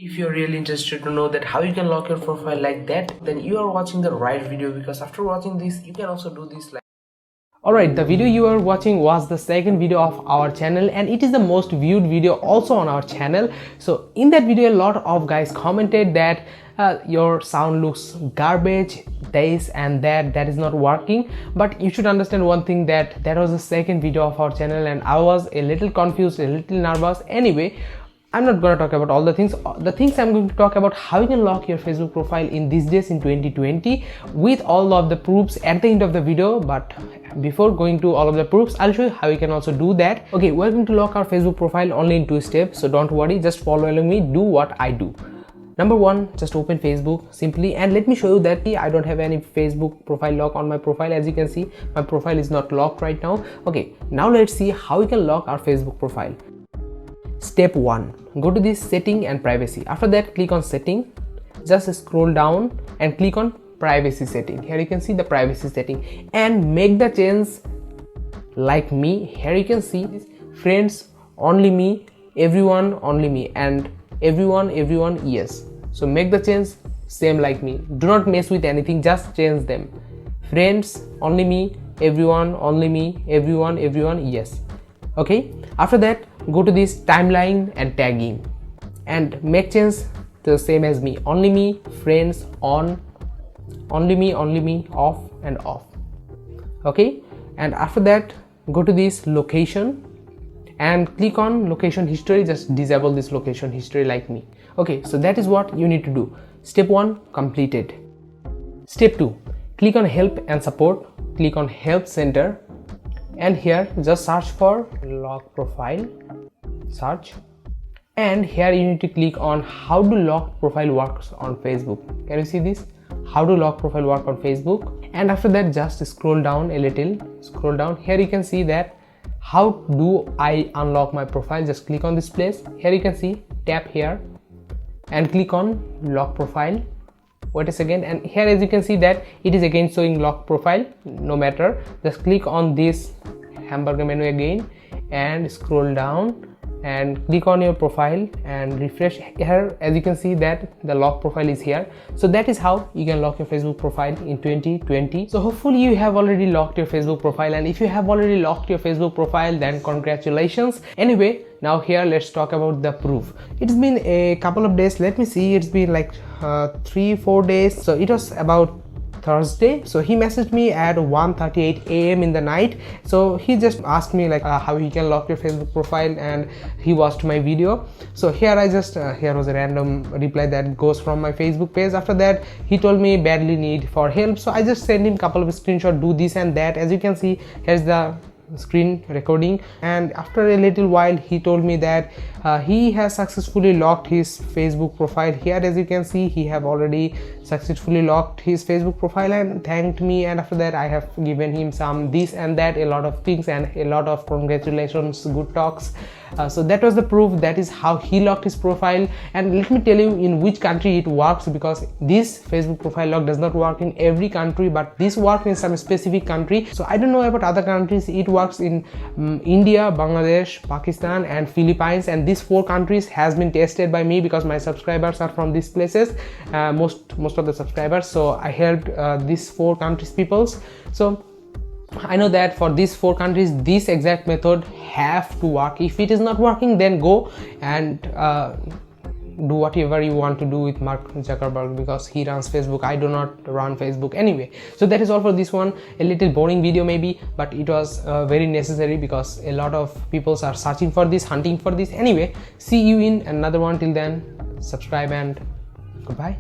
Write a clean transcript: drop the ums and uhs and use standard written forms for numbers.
If you're really interested to know that how you can lock your profile like that, then you are watching the right video, because after watching this you can also do this like. Alright, the video you are watching was the second video of our channel, and it is the most viewed video also on our channel. So in that video, a lot of guys commented that your sound looks garbage, this and that is not working. But you should understand one thing, that was the second video of our channel and I was a little confused, a little nervous. Anyway, I'm not going to talk about all the things. The things I'm going to talk about, how you can lock your Facebook profile in these days in 2020 with all of the proofs at the end of the video. But before going to all of the proofs, I'll show you how you can also do that. Okay, we're going to lock our Facebook profile only in 2 steps, so don't worry, just follow along me, do what I do. Number 1, just open Facebook simply, and let me show you that I don't have any Facebook profile lock on my profile. As you can see, my profile is not locked right now. Okay, now let's see how we can lock our Facebook profile. Step 1, go to this setting and privacy. After that, click on setting, just scroll down and click on privacy setting. Here you can see the privacy setting and make the change like me. Here you can see this, friends only me, everyone only me, and everyone yes. So make the change same like me, do not mess with anything, just change them. Friends only me, everyone only me, everyone yes. Okay, after that, go to this timeline and tagging and make change to the same as me, only me, friends on, only me, off and off. Okay, and after that, go to this location and click on location history, just disable this location history like me. Okay, so that is what you need to do. Step 1 completed. Step 2, click on help and support, click on help center, and here just search for lock profile, search, and here you need to click on how to lock profile works on Facebook. Can you see this, how to lock profile work on Facebook? And after that, just scroll down a little, scroll down. Here you can see that how do I unlock my profile. Just click on this place. Here you can see, tap here and click on lock profile. Wait a second, and here as you can see that it is again showing lock profile. No matter, just click on this hamburger menu again and scroll down and click on your profile and refresh. Here as you can see that the lock profile is here. So that is how you can lock your Facebook profile in 2020. So hopefully you have already locked your Facebook profile, and if you have already locked your Facebook profile, then congratulations. Anyway, now here let's talk about the proof. It's been a couple of days, let me see, it's been like 3-4 days. So it was about Thursday, so he messaged me at 1:38 a.m. in the night. So he just asked me like how he can lock your Facebook profile, and he watched my video. So here I just here was a random reply that goes from my Facebook page. After that, he told me badly need for help, so I just sent him couple of screenshots, do this and that. As you can see, here's the screen recording, and after a little while he told me that he has successfully locked his Facebook profile. Here as you can see, he have already successfully locked his Facebook profile and thanked me, and after that I have given him some this and that, a lot of things and a lot of congratulations, good talks. So that was the proof, that is how he locked his profile. And let me tell you in which country it works, because this Facebook profile lock does not work in every country, but this works in some specific country. So I don't know about other countries. It works in India, Bangladesh, Pakistan and Philippines, and these 4 countries has been tested by me because my subscribers are from these places, most of the subscribers. So I helped these 4 countries peoples. So I know that for these 4 countries this exact method have to work. If it is not working, then go and do whatever you want to do with Mark Zuckerberg, because he runs Facebook. I do not run Facebook. Anyway, so that is all for this one. A little boring video maybe, but it was very necessary because a lot of people are searching for this, hunting for this. Anyway, see you in another one. Till then, subscribe and goodbye.